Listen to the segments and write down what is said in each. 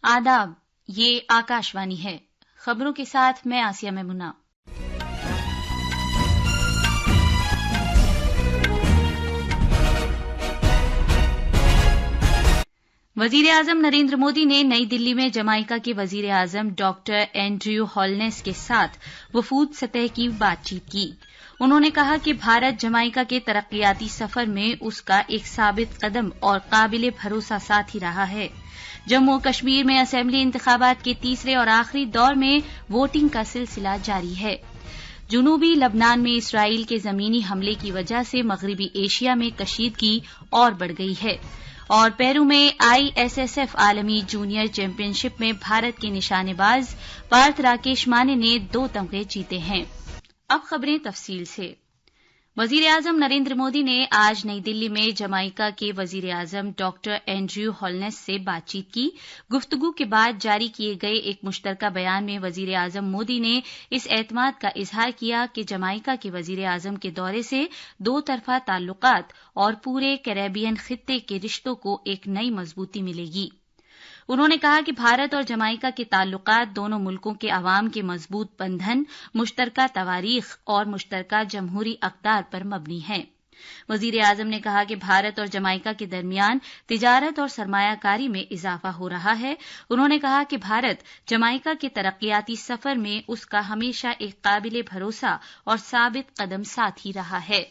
आदाब, ये आकाशवाणी है। खबरों के साथ मैं आसिया मेमुना। वजीर आजम नरेंद्र मोदी ने नई दिल्ली में जमाइका के वजीर आजम डॉक्टर एंड्रयू होलनेस के साथ वफूद सतह की बातचीत की। उन्होंने कहा कि भारत जमाइका के तरक्कियाती सफर में उसका एक साबित कदम और काबिले भरोसा साथी रहा है। जम्मू कश्मीर में असेंबली इंतखाबात के तीसरे और आखिरी दौर में वोटिंग का सिलसिला जारी है। जुनूबी लबनान में इसराइल के जमीनी हमले की वजह से मगरबी एशिया में कशीदगी और बढ़ गई है। और पेरू में आईएसएसएफ आलमी जूनियर चैंपियनशिप में भारत के निशानेबाज पार्थ राकेश माने ने 2 तमगे जीते हैं। अब खबरें तफसील से। वजीर आजम नरेंद्र मोदी ने आज नई दिल्ली में जमाइका के वजीर आजम डॉक्टर एंड्रयू होलनेस से बातचीत की। गुफ्तगू के बाद जारी किए गए एक मुश्तरका बयान में वजीर आजम मोदी ने इस एतमाद का इजहार किया कि जमाइका के वजीर आजम के दौरे से 2 तरफा ताल्लुकात और पूरे कैरेबियन खित्ते के रिश्तों को एक नई मजबूती मिलेगी। उन्होंने कहा कि भारत और जमाइका के ताल्लुकात दोनों मुल्कों के अवाम के मजबूत बंधन, मुश्तरका तवारीख और मुश्तरका जमहूरी अक़दार पर मबनी हैं। वजीर आजम ने कहा कि भारत और जमाइका के दरमियान तिजारत और सरमायाकारी में इजाफा हो रहा है। उन्होंने कहा कि भारत जमाइका के तरक्कियाती सफर में उसका हमेशा एक काबिले भरोसा और साबित कदम साथी रहा है।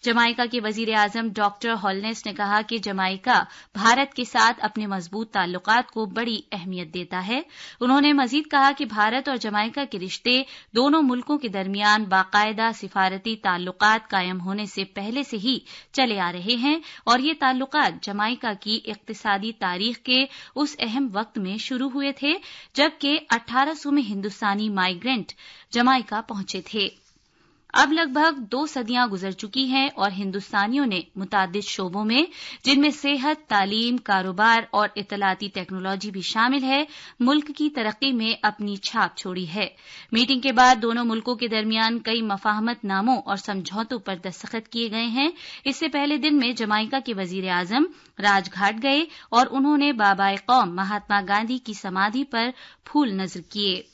जमाइका के वजीर आजम डॉक्टर होलनेस ने कहा कि जमाइका भारत के साथ अपने मजबूत ताल्लुकात को बड़ी अहमियत देता है। उन्होंने मजीद कहा कि भारत और जमाइका के रिश्ते दोनों मुल्कों के दरमियान बाकायदा सिफारती ताल्लुकात कायम होने से पहले से ही चले आ रहे हैं और ये ताल्लुकात जमाइका की इक्तिसादी तारीख के उस अहम वक्त में शुरू हुए थे जबकि 1800 में हिंदुस्तानी माइग्रेंट जमाइका पहुंचे थे। अब लगभग 2 सदियां गुजर चुकी हैं और हिंदुस्तानियों ने मुताद्दिद शोबों में, जिनमें सेहत, तालीम, कारोबार और इत्तलाती टेक्नोलॉजी भी शामिल है, मुल्क की तरक्की में अपनी छाप छोड़ी है। मीटिंग के बाद दोनों मुल्कों के दरमियान कई मफाहमत नामों और समझौतों पर दस्तखत किए गए हैं। इससे पहले दिन में जमाइका के वजीर आजम राजघाट गए और उन्होंने बाबाए कौम महात्मा गांधी की समाधि पर फूल नजर किए।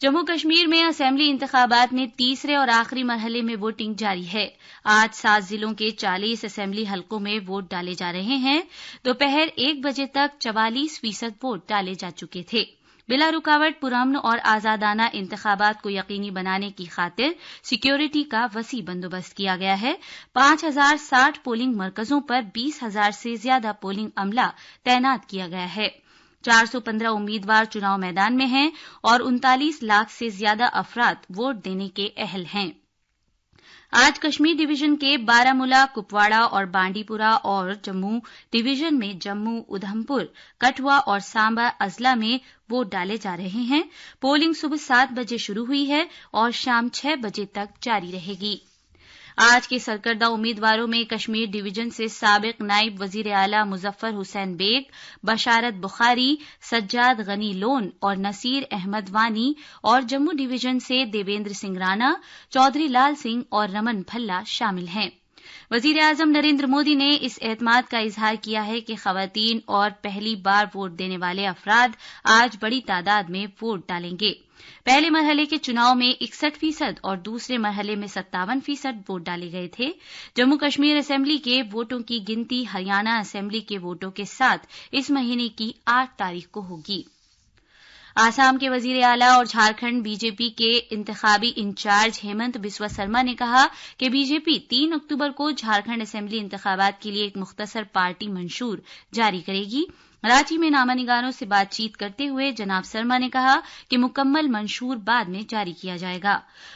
जम्मू कश्मीर में असेंबली इंतखाबात में तीसरे और आखिरी मरहले में वोटिंग जारी है। आज 7 जिलों के 40 असेंबली हलकों में वोट डाले जा रहे हैं। दोपहर 1 बजे तक 44% वोट डाले जा चुके थे। बिला रुकावट पुरअमन और आजादाना इंतखाबात को यकीनी बनाने की खातिर सिक्योरिटी का वसी बंदोबस्त किया गया है। 5060 पोलिंग मरकजों पर 20,000 से ज्यादा पोलिंग अमला तैनात किया गया है। 415 उम्मीदवार चुनाव मैदान में हैं और 39 लाख से ज्यादा अफराद वोट देने के अहल हैं। आज कश्मीर डिवीजन के बारामूला, कुपवाड़ा और बांडीपुरा और जम्मू डिवीजन में जम्मू, उधमपुर, कठुआ और सांबा अजला में वोट डाले जा रहे हैं। पोलिंग सुबह 7 बजे शुरू हुई है और शाम 6 बजे तक जारी रहेगी। आज के सरकर्दा उम्मीदवारों में कश्मीर डिवीजन से साबिक नायब वजीर आला मुजफ्फर हुसैन बेग, बशारत बुखारी, सज्जाद गनी लोन और नसीर अहमद वानी और जम्मू डिवीजन से देवेंद्र सिंह राणा, चौधरी लाल सिंह और रमन भल्ला शामिल हैं। वजीर आजम नरेंद्र मोदी ने इस एतमाद का इजहार किया है कि खवातीन और पहली बार वोट देने वाले अफराद आज बड़ी तादाद में वोट डालेंगे। पहले मरहले के चुनाव में 61% और दूसरे मरहले में 57% वोट डाले गए थे। जम्मू कश्मीर असेंबली के वोटों की गिनती हरियाणा असेंबली के वोटों के साथ इस महीने की 8 तारीख को होगी। आसाम के वजीर आला और झारखंड बीजेपी के इंतखाबी इंचार्ज हेमंत बिस्वा शर्मा ने कहा कि बीजेपी 3 अक्टूबर को झारखंड असेंबली इंतखाबात के लिए एक मुख्तसर पार्टी मंशूर जारी करेगी। रांची में नामानिगारों से बातचीत करते हुए जनाब शर्मा ने कहा कि मुकम्मल मंशूर बाद में जारी किया जाएगा।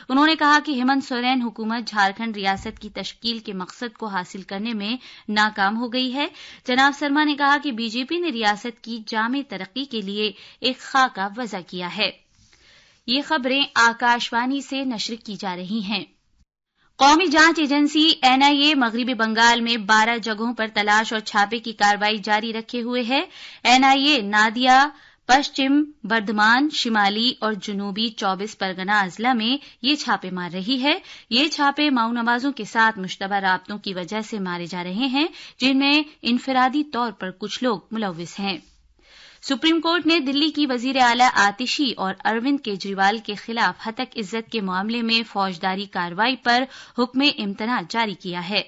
उन्होंने कहा कि हेमंत सोरेन हुकूमत झारखंड रियासत की तश्कील के मकसद को हासिल करने में नाकाम हो गई है। जनाब शर्मा ने कहा कि बीजेपी ने रियासत की जामे तरक्की के लिए एक खाका वज़ा किया है। ये खबरें आकाशवाणी से नश्र की जा रही हैं। कौमी जांच एजेंसी एनआईए मगरिबी बंगाल में 12 जगहों पर तलाश और छापे की कार्रवाई जारी रखे हुए है। एनआईए नादिया, पश्चिम बर्धमान, शिमाली और जुनूबी 24 परगना अजला में ये छापे मार रही है। ये छापे माऊ नवाजों के साथ मुश्तबा राब्तों की वजह से मारे जा रहे हैं, जिनमें इनफरादी तौर पर कुछ लोग मुलव्विस हैं। सुप्रीम कोर्ट ने दिल्ली की वजीर आला आतिशी और अरविंद केजरीवाल के खिलाफ हतक इज्जत के मामले में फौजदारी कार्रवाई पर हुक्म इम्तना जारी किया है।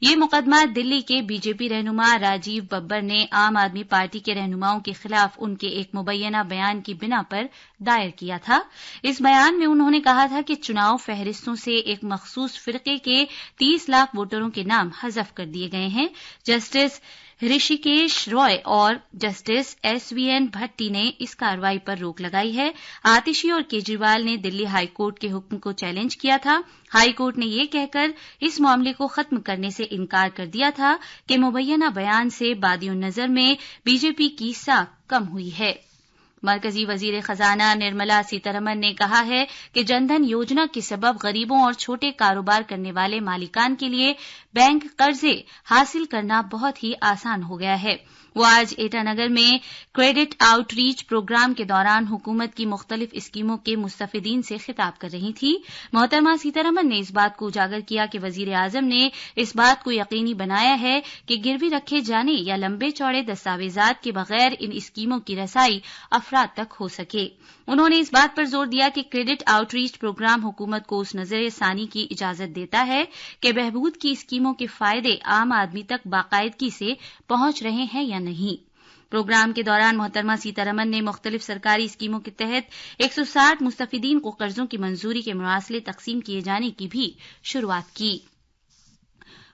ये मुकदमा दिल्ली के बीजेपी रहनुमा राजीव बब्बर ने आम आदमी पार्टी के रहनुमाओं के खिलाफ उनके एक मुबैना बयान की बिना पर दायर किया था। इस बयान में उन्होंने कहा था कि चुनाव फहरिस्तों से एक मखसूस फिरके के 30 लाख वोटरों के नाम हज़फ कर दिए गए हैं। जस्टिस ऋषिकेश रॉय और जस्टिस SVN भट्टी ने इस कार्रवाई पर रोक लगाई है। आतिशी और केजरीवाल ने दिल्ली हाईकोर्ट के हुक्म को चैलेंज किया था। हाईकोर्ट ने यह कहकर इस मामले को खत्म करने से इनकार कर दिया था कि मुबैना बयान से बादियों नजर में बीजेपी की साख कम हुई है। मरकजी वजीर खजाना निर्मला सीतारमण ने कहा है कि जनधन योजना के सबब गरीबों और छोटे कारोबार करने वाले मालिकान के लिए बैंक कर्जे हासिल करना बहुत ही आसान हो गया है। वो आज एटानगर में क्रेडिट आउटरीच प्रोग्राम के दौरान हुकूमत की मुख्तलिफ स्कीमों के मुस्तफिदीन से खिताब कर रही थी। मोहतरमा सीतारमण ने इस बात को उजागर किया कि वजीर आजम ने इस बात को यकीनी बनाया है कि गिरवी रखे जाने या लंबे चौड़े दस्तावेजात के बगैर इन स्कीमों की रसाई अफराद तक हो सके। उन्होंने इस बात पर जोर दिया कि क्रेडिट आउटरीच प्रोग्राम हुकूमत को उस नजर सानी की इजाजत देता है कि बहबूद की स्कीमों के फायदे आम आदमी तक बाकायदगी से पहुंच रहे हैं या नहीं। प्रोग्राम के दौरान मोहतरमा सीतारमण ने मुख्तलिफ सरकारी स्कीमों के तहत 160 मुस्तफिदीन को कर्जों की मंजूरी के मुरासले तकसीम किए जाने की भी शुरुआत की।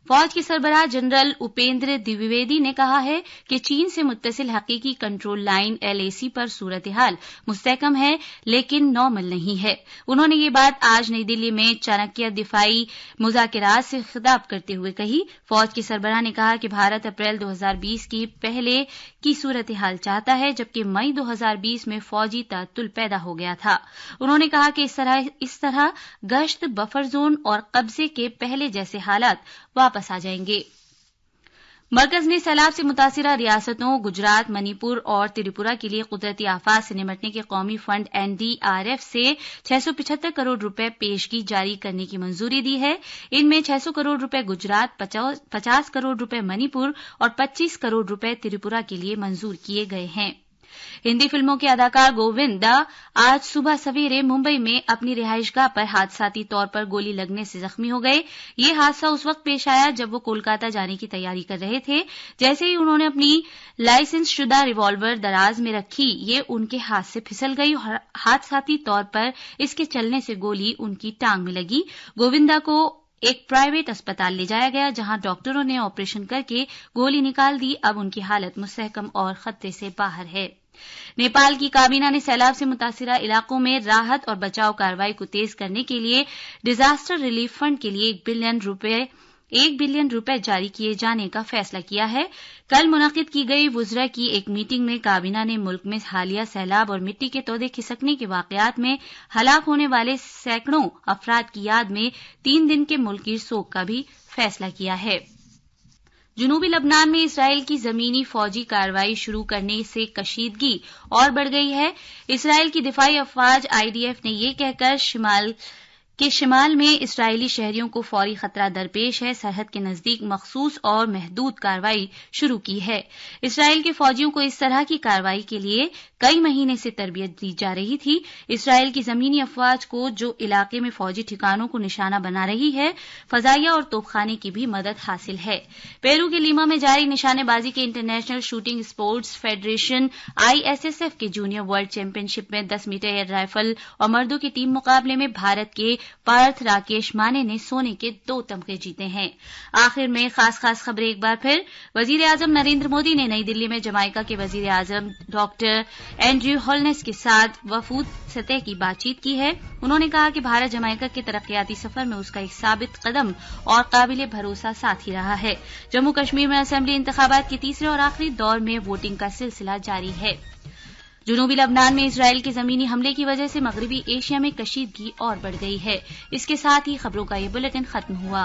फौज के सरबराह जनरल उपेंद्र द्विवेदी ने कहा है कि चीन से मुत्तसिल हकीकी कंट्रोल लाइन LAC पर सूरत हाल मुस्तहकम है लेकिन नॉर्मल नहीं है। उन्होंने ये बात आज नई दिल्ली में चाणक्य दिफाई मुज़ाकिरात से खिताब करते हुए कही। फौज के सरबराह ने कहा कि भारत अप्रैल 2020 की पहले की सूरत हाल चाहता है, जबकि मई 2020 में फौजी तातुल पैदा हो गया था। उन्होंने कहा कि इस तरह गश्त, बफर जोन और कब्जे के पहले जैसे हालात वापस आ जाएंगे। मरकज ने सैलाब से मुतासिरा रियासतों गुजरात, मणिपुर और त्रिपुरा के लिए कुदरती आफात से निपटने के कौमी फंड NDRF से 675 करोड़ रुपए पेशगी जारी करने की मंजूरी दी है। इनमें 600 करोड़ रुपए गुजरात, 50 करोड़ रुपए मणिपुर और 25 करोड़ रुपए त्रिपुरा के लिए मंजूर किए गए हैं। हिंदी फिल्मों के अदाकार गोविंदा आज सुबह सवेरे मुंबई में अपनी रिहाइशगाह पर हादसाती तौर पर गोली लगने से जख्मी हो गए। ये हादसा उस वक्त पेश आया जब वो कोलकाता जाने की तैयारी कर रहे थे। जैसे ही उन्होंने अपनी लाइसेंस शुदा रिवॉल्वर दराज में रखी, ये उनके हाथ से फिसल गई और हादसाती तौर पर इसके चलने से गोली उनकी टांग में लगी। गोविंदा को एक प्राइवेट अस्पताल ले जाया गया, जहां डॉक्टरों ने ऑपरेशन करके गोली निकाल दी। अब उनकी हालत मुस्तहकम और खतरे से बाहर है। नेपाल की काबीना ने सैलाब से मुतासिरा इलाकों में राहत और बचाव कार्रवाई को तेज करने के लिए डिजास्टर रिलीफ फंड के लिए 1 बिलियन रुपए जारी किए जाने का फैसला किया है। कल मुनक्किद की गई वुज़रा की एक मीटिंग में काबीना ने मुल्क में हालिया सैलाब और मिट्टी के तौदे खिसकने के वाकयात में हलाक होने वाले सैकड़ों अफराद की याद में 3 दिन के मुल्की सोग का भी फैसला किया है। जनूबी लबनान में इसराइल की जमीनी फौजी कार्रवाई शुरू करने से कशीदगी और बढ़ गई है। इसराइल की दिफाई अफवाज IDF ने यह कहकर शिमाल में इसराइली शहरियों को फौरी खतरा दरपेश है, सरहद के नजदीक मखसूस और महदूद कार्रवाई शुरू की है। इसराइल के फौजियों को इस तरह की कार्रवाई के लिए कई महीने से तरबियत दी जा रही थी। इसराइल की जमीनी अफवाज को जो इलाके में फौजी ठिकानों को निशाना बना रही है, फजाइया और तोपखाने की भी मदद हासिल है। पेरू के लीमा में जारी निशानेबाजी के international shooting sports federation ISSF के जूनियर वर्ल्ड चैंपियनशिप में 10 मीटर एयर राइफल और मर्दों के टीम मुकाबले में भारत के पार्थ राकेश माने ने सोने के 2 तमगे जीते हैं। आखिर में खास खबरें एक बार फिर। वजीर आजम नरेंद्र मोदी ने नई दिल्ली में जमाइका के वजीर आजम डॉक्टर एंड्रयू होलनेस के साथ वफूद सतह की बातचीत की है। उन्होंने कहा कि भारत जमाइका के तरक्याती सफर में उसका एक साबित कदम और काबिल भरोसा साथी रहा है। जम्मू कश्मीर में असेंबली इंतखाबात के तीसरे और आखिरी दौर में वोटिंग का सिलसिला जारी है। जनूबी लबनान में इसराइल के जमीनी हमले की वजह से मगरबी एशिया में कशीदगी और बढ़ गई है। इसके साथ ही खबरों का ये बुलेटिन खत्म हुआ।